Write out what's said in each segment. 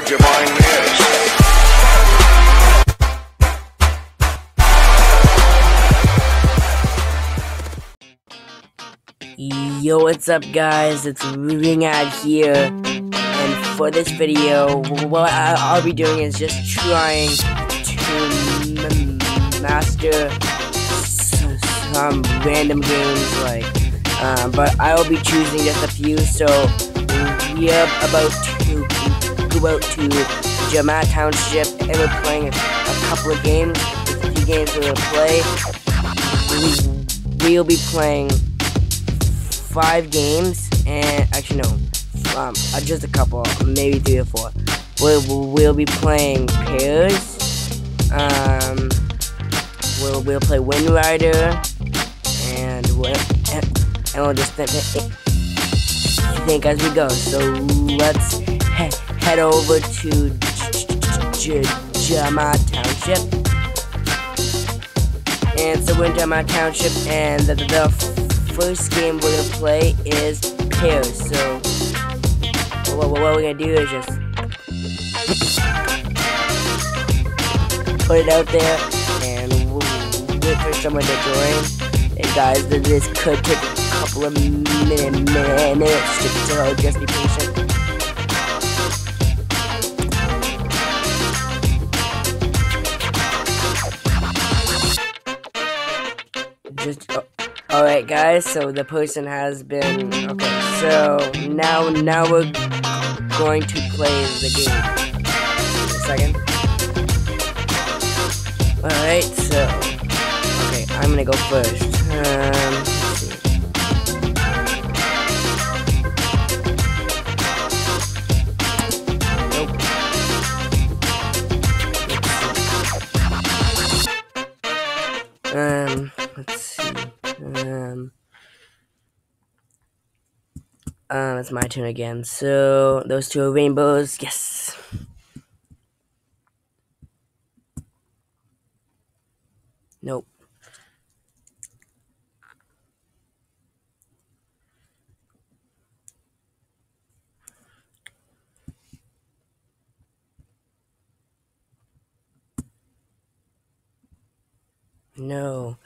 Divine Mix. Yo, what's up guys, it's Ringad here, and for this video, what I'll be doing is just trying to master some random games, but I will be choosing just a few. So we are about to go out to Jama Township, and we're playing a couple of games. There's a few games we're gonna play. We'll be playing 5 games, and actually no, just a couple, maybe 3 or 4. We'll be playing pairs. We'll play Wind Rider, and we'll just think as we go. So let's head over to Jama Township. And so we're in Jama Township, and the first game we're gonna play is pairs. So what we're gonna do is just put it out there and we'll wait for someone to join. And guys, this could take a couple of minutes, so just be patient. Alright guys, so the person has been, okay, so now we're going to play the game. Just a second. Alright, so, okay, I'm gonna go first. Let's see. Nope. Let's see. It's my turn again. So, those 2 are rainbows. Yes. Nope. No.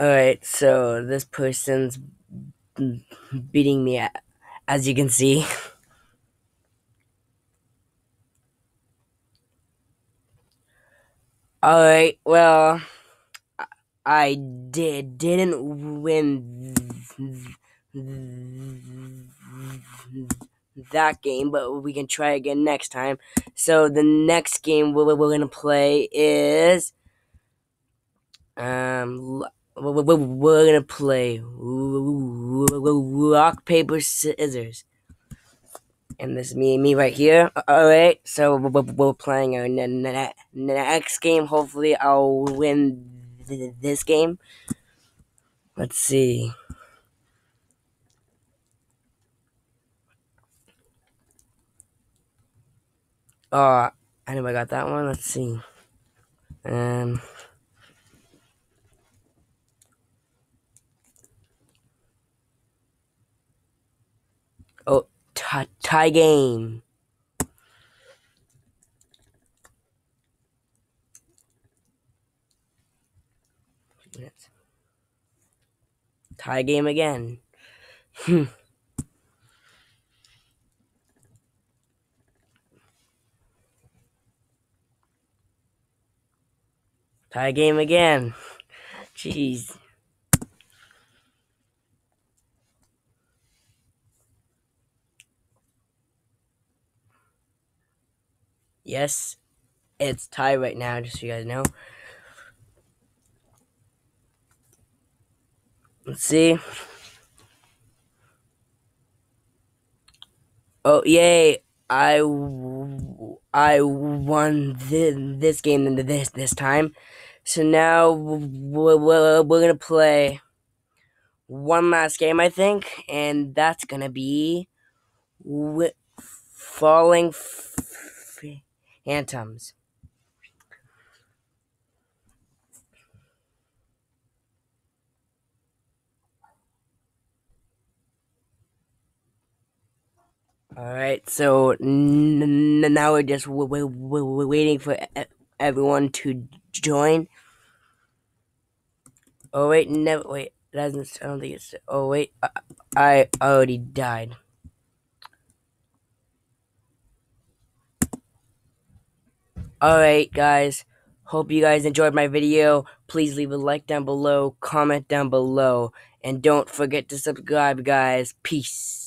Alright, so this person's beating me, as you can see. Alright, well, I didn't win that game, but we can try again next time. So the next game we're gonna play is we're gonna play rock paper scissors, and this is me right here. Alright, so we're playing our next game. Hopefully I'll win this game. Let's see. I know I got that one. Let's see. Oh, tie game. Tie game again. Tie game again. Jeez. Yes, it's tie right now, just so you guys know. Let's see. Oh, yay. I won this game this time. So now we're gonna play one last game, I think, and that's gonna be Falling Phantoms. Alright, so now we're just waiting for everyone to join. Oh wait, never wait. It hasn't. I don't think it's. Oh wait, I already died. Alright, guys. Hope you guys enjoyed my video. Please leave a like down below, comment down below, and don't forget to subscribe, guys. Peace.